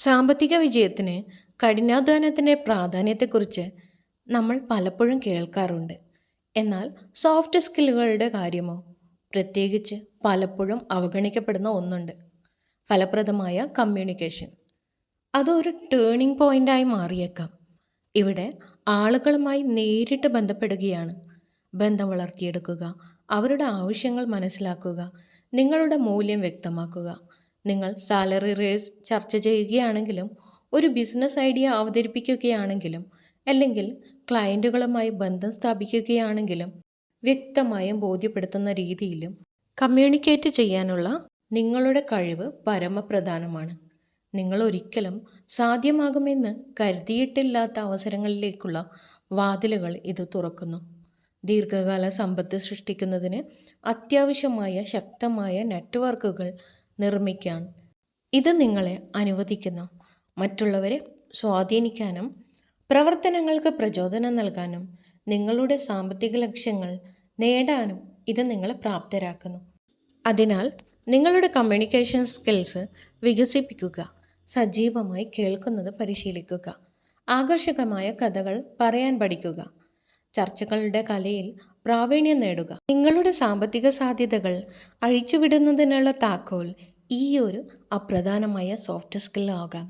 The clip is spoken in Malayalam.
സാമ്പത്തിക വിജയത്തിന് കഠിനാധ്വാനത്തിൻ്റെ പ്രാധാന്യത്തെക്കുറിച്ച് നമ്മൾ പലപ്പോഴും കേൾക്കാറുണ്ട്. എന്നാൽ സോഫ്റ്റ് സ്കില്ലുകളുടെ കാര്യമോ? പ്രത്യേകിച്ച് പലപ്പോഴും അവഗണിക്കപ്പെടുന്ന ഒന്നുണ്ട്: ഫലപ്രദമായ കമ്മ്യൂണിക്കേഷൻ. അതൊരു ടേണിംഗ് പോയിൻ്റായി മാറിയേക്കാം. ഇവിടെ ആളുകളുമായി നേരിട്ട് ബന്ധപ്പെടുകയാണ്. ബന്ധം വളർത്തിയെടുക്കുക, അവരുടെ ആവശ്യങ്ങൾ മനസ്സിലാക്കുക, നിങ്ങളുടെ മൂല്യം വ്യക്തമാക്കുക. നിങ്ങൾ സാലറി റേസ് ചർച്ച ചെയ്യുകയാണെങ്കിലും, ഒരു ബിസിനസ് ഐഡിയ അവതരിപ്പിക്കുകയാണെങ്കിലും, അല്ലെങ്കിൽ ക്ലയൻറ്റുകളുമായി ബന്ധം സ്ഥാപിക്കുകയാണെങ്കിലും, വ്യക്തമായും ബോധ്യപ്പെടുത്തുന്ന രീതിയിലും കമ്മ്യൂണിക്കേറ്റ് ചെയ്യാനുള്ള നിങ്ങളുടെ കഴിവ് പരമപ്രധാനമാണ്. നിങ്ങൾ ഒരിക്കലും സാധ്യമാകുമെന്ന് കരുതിയിട്ടില്ലാത്ത അവസരങ്ങളിലേക്കുള്ള വാതിലുകൾ ഇത് തുറക്കുന്നു. ദീർഘകാല സമ്പത്ത് സൃഷ്ടിക്കുന്നതിന് അത്യാവശ്യമായ ശക്തമായ നെറ്റ്വർക്കുകൾ നിർമ്മിക്കാൻ ഇത് നിങ്ങളെ അനുവദിക്കുന്നു. മറ്റുള്ളവരെ സ്വാധീനിക്കാനും പ്രവർത്തനങ്ങൾക്ക് പ്രചോദനം നൽകാനും നിങ്ങളുടെ സാമ്പത്തിക ലക്ഷ്യങ്ങൾ നേടാനും ഇത് നിങ്ങളെ പ്രാപ്തരാക്കുന്നു. അതിനാൽ നിങ്ങളുടെ കമ്മ്യൂണിക്കേഷൻ സ്കിൽസ് വികസിപ്പിക്കുക. സജീവമായി കേൾക്കുന്നത് പരിശീലിക്കുക. ആകർഷകമായ കഥകൾ പറയാൻ പഠിക്കുക. ചർച്ചകളുടെ കലയിൽ പ്രാവീണ്യം നേടുക. നിങ്ങളുടെ സാമ്പത്തിക സാധ്യതകൾ അഴിച്ചുവിടുന്നതിനുള്ള താക്കോൽ ഈ ഒരു അപ്രധാനമായ സോഫ്റ്റ് സ്കിൽ ആകാം.